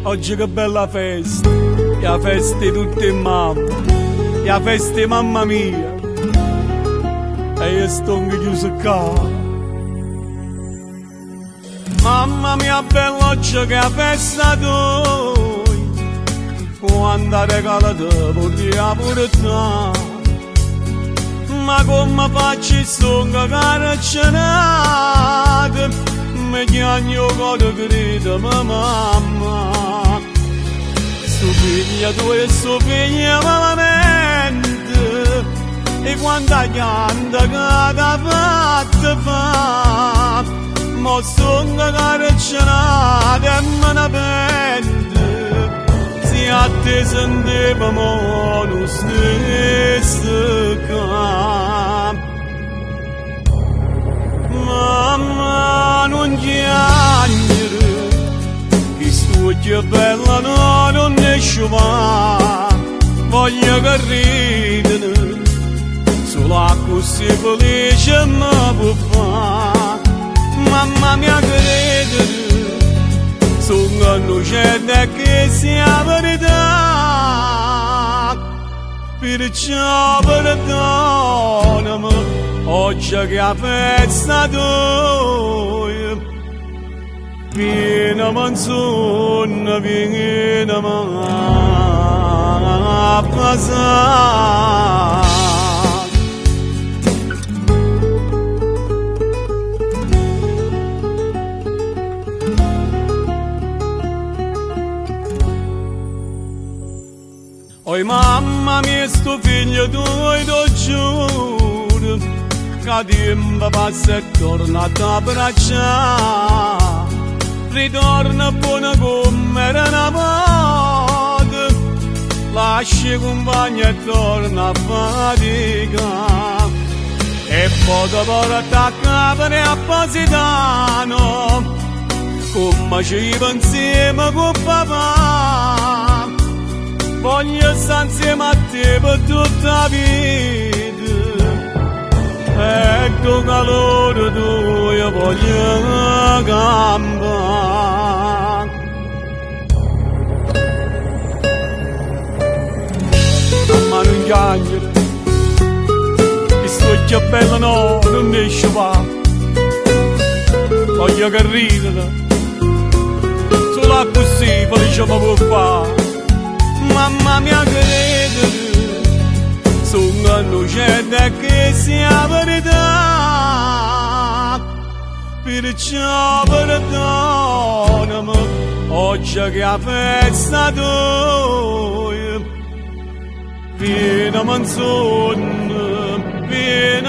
Oggi che bella festa, la festa di tutte mamme, la festa di mamma mia. E io sto chiuso qua. Mamma mia bella oggi che la festa tu, quando regala te vorrei pure te. Ma come faccio stonga caraccianata, mi chiagno cosa credo mamma. Sto figlia tua e sto figlia malamente, e quando canta che t'ha fatta fa, ma stonga caraccianata e me ne pente, se a te sentivamo lo stesso campo. Mamma non chiamare, che studia bella no, non esce va, voglio che ridere, solo così felice mi può fare. Mamma mia credere, sono innocente che sia verità, perciò perdonami. Oggi che la festa tua, vieni manzonna, vieni a passare. Oi mamma mia, sto figlio tuo, t'ho giuro, che tempo passa e torna a t'abbracciare, ritorna buona come era una volta, lascia compagna e torna a fatica, e poi dopo attaccare a Positano, come ci insieme con papà, voglio stare insieme a te per tutta la vita. Ecco calore tuo io voglio campare. Mamma non chiagliere, che sto bella no, non esce va. Voglio che ridere, solo così felice mi può fare. Mamma mia credere, sono innocente che sia verità, perciò perdonami. Oggi che la festa tua, vieni manzonna, vieni